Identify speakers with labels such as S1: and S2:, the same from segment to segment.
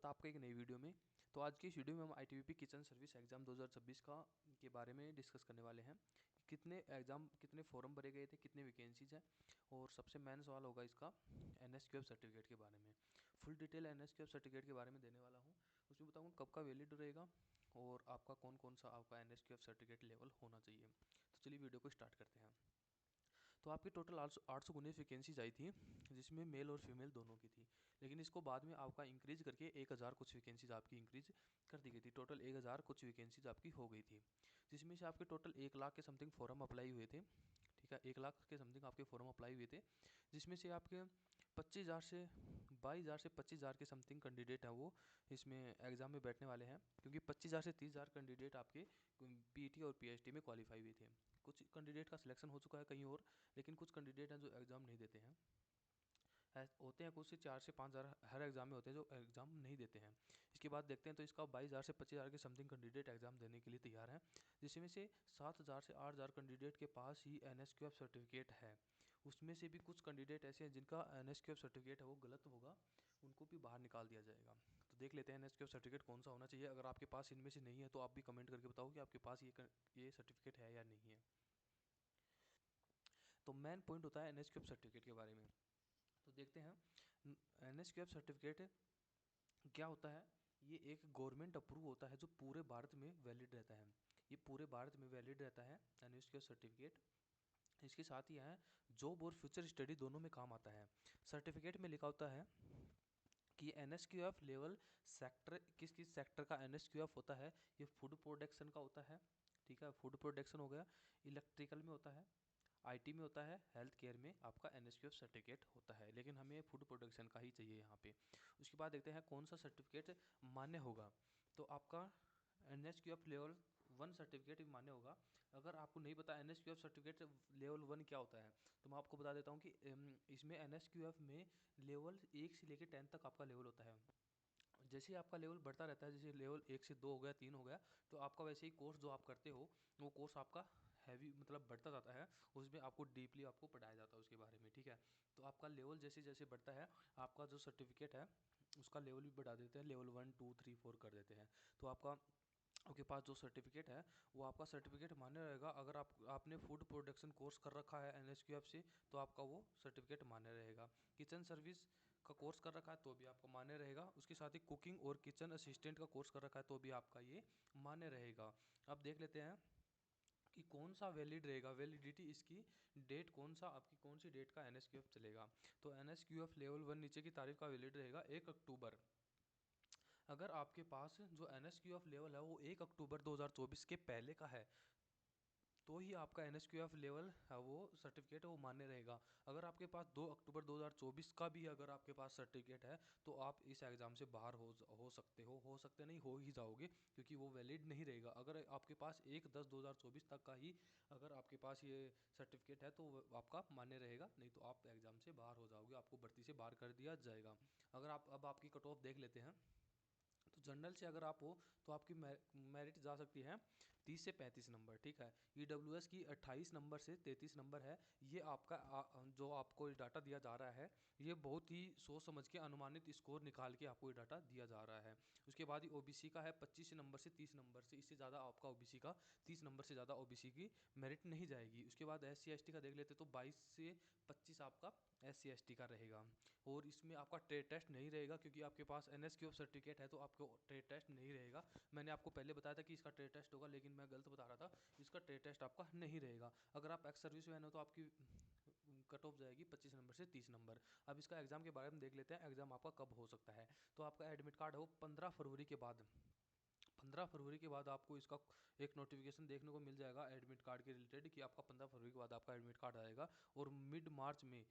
S1: आपका एक नई वीडियो में। तो आज की इस वीडियो में हम आईटीबीपी किचन सर्विस एग्ज़ाम 2026 का के बारे में डिस्कस करने वाले हैं। कितने फॉर्म भरे गए थे, कितने वैकेंसीज हैं, और सबसे मेन सवाल होगा इसका एनएसक्यूएफ सर्टिफिकेट के बारे में। फुल डिटेल एनएसक्यूएफ सर्टिफिकेट के बारे में देने वाला हूँ। उसमें बताऊँगा कब का वैलिड रहेगा और आपका कौन कौन सा आपका एनएसक्यूएफ सर्टिफिकेट लेवल होना चाहिए। तो चलिए वीडियो को स्टार्ट करते हैं। तो आपकी टोटल 819 वैकेंसीज आई थी, जिसमें मेल और फीमेल दोनों की थी। लेकिन इसको बाद में आपका इंक्रीज करके 1000 कुछ वैकेंसीज आपकी इंक्रीज कर दी गई थी। टोटल 1000 कुछ वैकेंसीज आपकी हो गई थी, जिसमें से आपके टोटल 1 लाख के समथिंग फॉर्म अप्लाई हुए थे। ठीक है, 1 लाख के समथिंग आपके फॉर्म अप्लाई हुए थे, जिसमें से आपके 22,000 से 25,000 के समथिंग कैंडिडेट हैं वो इसमें एग्ज़ाम में बैठने वाले हैं, क्योंकि 25,000 से 30,000 कैंडिडेट आपके पीटी और पीएचडी में क्वालिफाई हुए थे। कुछ कैंडिडेट का सिलेक्शन हो चुका है कहीं और, लेकिन कुछ कैंडिडेट हैं जो एग्ज़ाम नहीं देते हैं। होते हैं कुछ से 4 से 5,000 हर एग्ज़ाम में होते हैं जो एग्ज़ाम नहीं देते हैं। इसके बाद देखते हैं तो इसका 22,000 से 25,000 के समथिंग कैंडिडेट एग्ज़ाम देने के लिए तैयार हैं, जिसमें से 7,000 से 8,000 कैंडिडेट के पास ही एनएसक्यूएफ सर्टिफिकेट है। उसमें से भी कुछ कैंडिडेट ऐसे हैं जिनका एनएसक्यूएफ सर्टिफिकेट है वो गलत होगा, उनको भी बाहर निकाल दिया जाएगा। तो देख लेते हैं एनएसक्यूएफ सर्टिफिकेट कौन सा होना चाहिए। अगर आपके पास इनमें से नहीं है तो आप भी कमेंट करके बताओ कि आपके पास ये सर्टिफिकेट है या नहीं है। तो मेन पॉइंट होता है एनएसक्यूएफ सर्टिफिकेट के बारे में। तो देखते हैं एनएसक्यूएफ सर्टिफिकेट क्या होता है। ये एक गवर्नमेंट अप्रूव होता है जो पूरे भारत में वैलिड रहता है। ये पूरे भारत में वैलिड रहता है एनएसक्यूएफ सर्टिफिकेट। इसके साथ ही है जॉब और फ्यूचर स्टडी दोनों में काम आता है। सर्टिफिकेट में लिखा होता है कि एनएसक्यूएफ लेवल सेक्टर किस किस सेक्टर का एनएसक्यूएफ होता है। ये फूड प्रोडक्शन का होता है। ठीक है, फूड प्रोडक्शन हो गया, इलेक्ट्रिकल में होता है, आईटी में होता है, हेल्थ केयर में आपका एनएसक्यूएफ सर्टिफिकेट होता है। लेकिन हमें फूड प्रोडक्शन का ही चाहिए यहाँ पे। उसके बाद देखते हैं कौन सा सर्टिफिकेट मान्य होगा। तो आपका एनएसक्यूएफ लेवल 1 सर्टिफिकेट भी मान्य होगा। अगर आपको नहीं पता एनएसक्यूएफ सर्टिफिकेट लेवल 1 क्या होता है, तो मैं आपको बता देता हूँ कि इसमें एनएसक्यूएफ में लेवल 1 से लेकर 10 तक आपका लेवल होता है। जैसे ही आपका लेवल बढ़ता रहता है, जैसे लेवल 1 से 2 हो गया, 3 हो गया, तो आपका वैसे ही कोर्स जो आप करते हो वो कोर्स आपका हैवी मतलब बढ़ता जाता है। उसमें आपको डीपली आपको पढ़ाया जाता है उसके बारे में। ठीक है, तो आपका लेवल जैसे जैसे बढ़ता है, आपका जो सर्टिफिकेट है उसका लेवल भी बढ़ा देते हैं, लेवल 1 2 3 4 कर देते हैं। तो आपके पास जो सर्टिफिकेट है वो आपका सर्टिफिकेट मान्य रहेगा। अगर आपने फूड प्रोडक्शन कोर्स कर रखा है एनएसक्यूएफ से, तो आपका वो सर्टिफिकेट मान्य रहेगा। किचन सर्विस का कोर्स कर रखा है तो भी आपका मान्य रहेगा। उसके साथ ही कुकिंग और किचन असिस्टेंट का कोर्स कर रखा है तो भी आपका ये मान्य रहेगा। अब देख लेते हैं कि कौन सा वैलिड रहेगा, वैलिडिटी इसकी डेट कौन सा आपकी कौन सी डेट का एनएसक्यूएफ चलेगा। तो एनएसक्यूएफ लेवल 1 नीचे की तारीख का वैलिड रहेगा 1 अक्टूबर। अगर आपके पास जो एनएसक्यूएफ लेवल है वो 1 अक्टूबर 2024 के पहले का है, तो ही आपका एनएसक्यूएफ लेवल है वो सर्टिफिकेट है वो मान्य रहेगा। अगर आपके पास 2 अक्टूबर 2024 का भी अगर आपके पास सर्टिफिकेट है, तो आप इस एग्ज़ाम से बाहर हो सकते हो सकते नहीं, हो ही जाओगे, क्योंकि वो वैलिड नहीं रहेगा। अगर आपके पास 1/10/2024 तक का ही अगर आपके पास ये सर्टिफिकेट है तो वो आपका मान्य रहेगा, नहीं तो आप एग्ज़ाम से बाहर हो जाओगे, आपको भर्ती से बाहर कर दिया जाएगा। अगर आप अब आपकी कट ऑफ देख लेते हैं, तो जनरल से अगर आप हो तो आपकी मेरिट जा सकती है 30 से 35 नंबर। ठीक है, ईडब्ल्यूएस की 28 नंबर से 33 नंबर है। ये आपका जो आपको डाटा दिया जा रहा है, ये बहुत ही सोच समझ के अनुमानित स्कोर निकाल के आपको ये डाटा दिया जा रहा है। उसके बाद ही ओबीसी का है 25 नंबर से 30 नंबर से, इससे ज़्यादा आपका ओबीसी का 30 नंबर से ज़्यादा ओबीसी की मेरिट नहीं जाएगी। उसके बाद एससी एसटी का देख लेते तो 22 से 25 आपका एससी एसटी का रहेगा। और इसमें आपका ट्रेड टेस्ट नहीं रहेगा, क्योंकि आपके पास एनएसक्यूएफ सर्टिफिकेट है तो आपको ट्रेड टेस्ट नहीं रहेगा। मैंने आपको पहले बताया था कि इसका ट्रेड टेस्ट होगा, लेकिन मैं गलत बता रहा था, इसका ट्रेड टेस्ट आपका नहीं रहेगा। अगर आप एक्स सर्विस मैन हो तो आपकी कट ऑफ जाएगी 25 नंबर से 30 नंबर। अब इसका एग्ज़ाम के बारे में देख लेते हैं, एग्ज़ाम आपका कब हो सकता है। तो आपका एडमिट कार्ड हो 15 फरवरी के बाद। 15 फरवरी के बाद आपको इसका एक नोटिफिकेशन देखने को मिल जाएगा एडमिट कार्ड के रिलेटेड, कि आपका 15 फरवरी के बाद आपका एडमिट कार्ड आएगा। और मिड मार्च में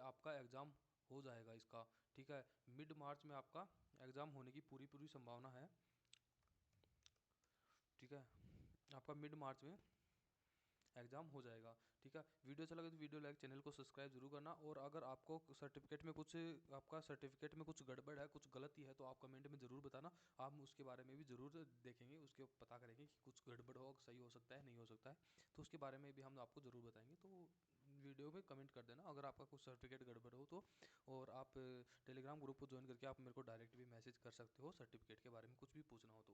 S1: आपका एग्ज़ाम हो जाएगा इसका। ठीक है, मिड मार्च में आपका एग्ज़ाम होने की पूरी पूरी संभावना है। ठीक है, आपका मिड मार्च में एग्ज़ाम हो जाएगा। ठीक है, वीडियो अच्छा लगे तो वीडियो लाइक, चैनल को सब्सक्राइब जरूर करना। और अगर आपको सर्टिफिकेट में कुछ आपका सर्टिफिकेट में कुछ गड़बड़ है, कुछ गलती है, तो आप कमेंट में ज़रूर बताना। हम उसके बारे में भी ज़रूर देखेंगे, उसके पता करेंगे कि कुछ गड़बड़ हो, सही हो सकता है, नहीं हो सकता है, तो उसके बारे में भी हम आपको ज़रूर बताएंगे। तो वीडियो में कमेंट कर देना अगर आपका कुछ सर्टिफिकेट गड़बड़ हो तो। और आप टेलीग्राम ग्रुप को ज्वाइन करके आप मेरे को डायरेक्ट भी मैसेज कर सकते हो सर्टिफिकेट के बारे में कुछ भी पूछना हो तो।